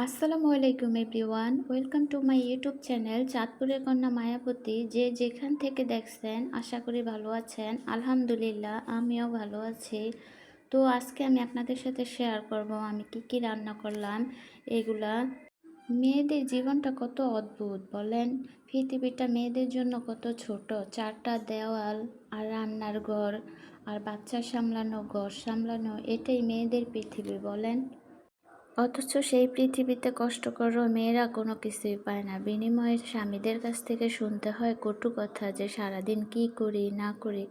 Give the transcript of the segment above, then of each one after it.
আসসালামু আলাইকুম everyone, welcome to my YouTube channel চাঁদপুরের কন্যা মায়াবতী। যে যেখান থেকে দেখছেন আশা করি ভালো আছেন। আলহামদুলিল্লাহ আমিও ভালো আছি। তো আজকে আমি আপনাদের সাথে শেয়ার করব আমি কি রান্না করলাম এগুলা। মেয়েদের জীবনটা কত অদ্ভুত বলেন। পৃথিবীটা মেয়েদের জন্য কত ছোট, চারটা দেওয়াল আর রান্নার ঘর আর বাচ্চা সামলানো, ঘর সামলানো, এটাই মেয়েদের পৃথিবী বলেন। অথচ সেই পৃথিবীতে কষ্ট করেও মেয়েরা কোনো কিছুই পায় না। বিনিময়ে স্বামীদের কাছ থেকে শুনতে হয় কটু কথা যে সারাদিন কি করি না করি।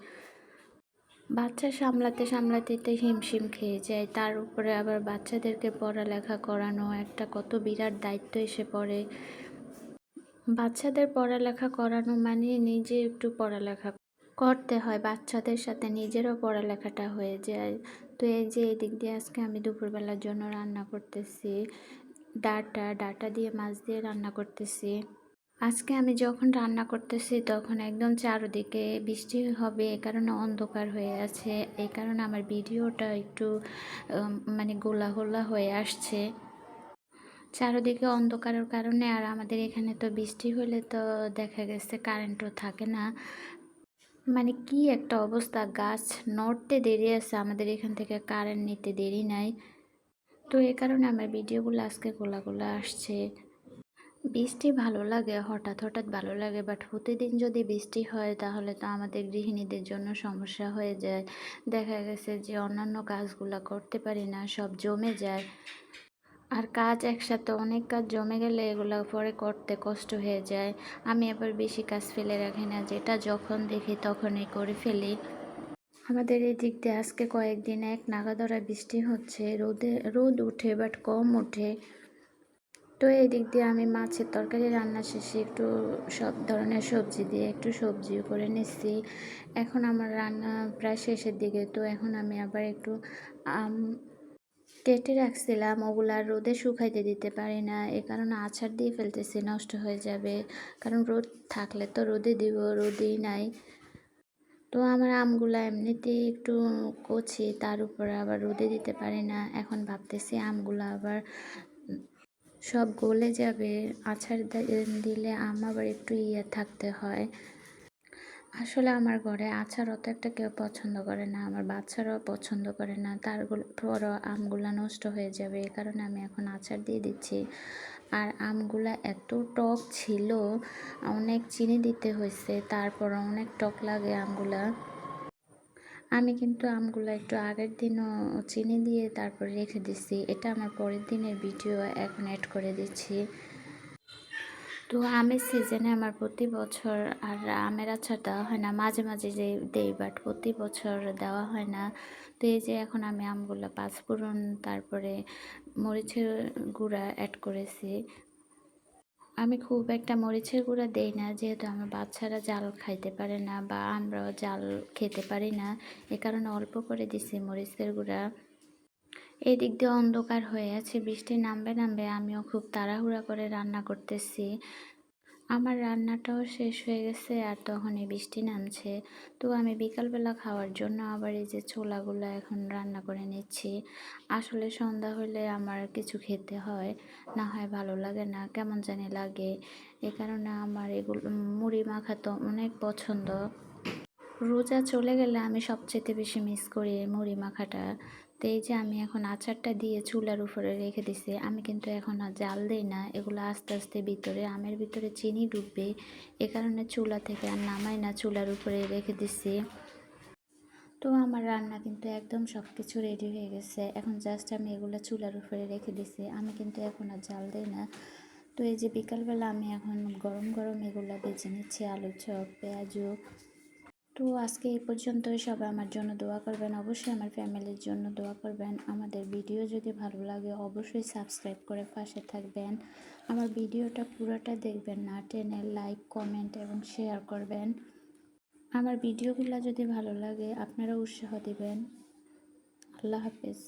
বাচ্চা সামলাতে সামলাতে তো হিমশিম খেয়ে যায়, তার উপরে আবার বাচ্চাদেরকে পড়ালেখা করানো একটা কত বিরাট দায়িত্ব এসে পড়ে। বাচ্চাদের পড়ালেখা করানো মানে নিজে একটু পড়ালেখা করতে হয়, বাচ্চাদের সাথে নিজেরও পড়ালেখাটা হয়ে যায়। তো এই যে এদিক দিয়ে আজকে আমি দুপুরবেলার জন্য রান্না করতেছি ডাটা দিয়ে মাছ দিয়ে রান্না করতেছি। আজকে আমি যখন রান্না করতেছি তখন একদম চারদিকে বৃষ্টি হবে, এ কারণে অন্ধকার হয়ে আছে। এই কারণে আমার ভিডিওটা একটু মানে গোলা গোলা হয়ে আসছে। চারদিকে অন্ধকারের কারণে, আর আমাদের এখানে তো বৃষ্টি হলে তো দেখা গেছে কারেন্টও থাকে না। মানে কি একটা অবস্থা, গাছ নড়তে দেরি আছে, আমাদের এখান থেকে কারেন্ট নিতে দেরি নাই। তো এই কারণে আমার ভিডিওগুলো আজকে গোলা গোলা আসছে। বৃষ্টি ভালো লাগে, হঠাৎ হঠাৎ ভালো লাগে, বাট প্রতিদিন যদি বৃষ্টি হয় তাহলে তো আমাদের গৃহিণীদের জন্য সমস্যা হয়ে যায়। দেখা গেছে যে অন্যান্য কাজগুলো করতে পারি না, সব জমে যায়। আর কাজ একসাথে অনেক কাজ জমে গেলে এগুলো পরে করতে কষ্ট হয়ে যায়। আমি আবার বেশি কাজ ফেলে রাখি না, যেটা যখন দেখি তখনই করে ফেলি। আমাদের এই দিক দিয়ে আজকে কয়েকদিন এক নাগাড়া বৃষ্টি হচ্ছে, রোদ উঠে বাট কম ওঠে। তো এই দিক দিয়ে আমি মাছের তরকারি রান্না শেষে একটু সব ধরনের সবজি দিয়ে একটু সবজিও করে নিচ্ছি। এখন আমার রান্না প্রায় শেষের দিকে, তো এখন আমি আবার একটু আম কেটে রাখছিলাম, ওগুলা রোদে শুকাইতে দিতে পারি না, এ কারণে আছাড় দিয়ে ফেলতেছি, নষ্ট হয়ে যাবে। কারণ রোদ থাকলে তো রোদে দিব, রোদেই নাই। তো আমার আমগুলা এমনিতেই একটু কচি, তার উপরে আবার রোদে দিতে পারি না। এখন ভাবতেছি আমগুলা আবার সব গলে যাবে, আছাড় দিলে আম আবার একটু থাকতে হয়। আসলে আমার ঘরে আচার অত একটা কেউ পছন্দ করে না, আমার বাচ্চারাও পছন্দ করে না, তারপরও আমগুলা নষ্ট হয়ে যাবে, এই কারণে আমি এখন আচার দিয়ে দিচ্ছি। আর আমগুলা এত টক ছিল, অনেক চিনি দিতে হয়েছে, তারপর অনেক টক লাগে আমগুলা। আমি কিন্তু আমগুলো একটু আগের দিনও চিনি দিয়ে তারপর রেখে দিচ্ছি, এটা আমার পরের দিনের ভিডিও এখন অ্যাড করে দিচ্ছি। তো আমের সিজনে আমার প্রতি বছর আর আমের আচার দেওয়া হয় না, মাঝে মাঝে যে দেই, বাট প্রতি বছর দেওয়া হয় না। তো এই যে এখন আমি আমগুলো পাঁচফোড়ন তারপরে মরিচের গুঁড়া অ্যাড করেছি। আমি খুব একটা মরিচের গুঁড়া দেই না, যেহেতু আমার বাচ্চারা জাল খাইতে পারে না বা আমরাও জাল খেতে পারি না, এ কারণে অল্প করে দিছি মরিচের গুঁড়া। এই দিক দিয়ে অন্ধকার হয়ে আছে, বৃষ্টি নামবে নামবে, আমিও খুব তাড়াহুড়া করে রান্না করতেছি। আমার রান্নাটাও শেষ হয়ে গেছে আর তখনই বৃষ্টি নামছে। তো আমি বিকালবেলা খাওয়ার জন্য আবার এই যে ছোলাগুলো এখন রান্না করে নিচ্ছি। আসলে সন্ধ্যা হলে আমার কিছু খেতে হয়, না হয় ভালো লাগে না, কেমন জানি লাগে। এ কারণে আমার এগুলো মুড়ি মাখা তো অনেক পছন্দ। রোজা চলে গেলে আমি সবচেয়ে বেশি মিস করি এই মুড়ি মাখাটা। তো এই যে আমি এখন আচারটা দিয়ে চুলার উপরে রেখে দিছি, আমি কিন্তু এখন আর জাল দিই না, এগুলো আস্তে আস্তে ভিতরে আমের ভিতরে চিনি ডুববে, এ কারণে চুলা থেকে আর নামাই না, চুলার উপরে রেখে দিছি। তো আমার রান্না কিন্তু একদম সব কিছু রেডি হয়ে গেছে, এখন জাস্ট আমি এগুলো চুলার উপরে রেখে দিছি, আমি কিন্তু এখন আর জাল দিই না। তো এই যে বিকালবেলা আমি এখন গরম গরম এগুলো বেজে নিচ্ছি, আলুর চপ, পেঁয়াজু। তো আজকে এই পর্যন্তই, সবাই আমার জন্য দোয়া করবেন, অবশ্যই আমার ফ্যামিলির জন্য দোয়া করবেন। আমাদের ভিডিও যদি ভালো লাগে অবশ্যই সাবস্ক্রাইব করে পাশে থাকবেন। আমার ভিডিওটা পুরোটা দেখবেন না টেনে, লাইক কমেন্ট এবং শেয়ার করবেন। আমার ভিডিওগুলো যদি ভালো লাগে আপনারা উৎসাহ দিবেন। আল্লাহ হাফেজ।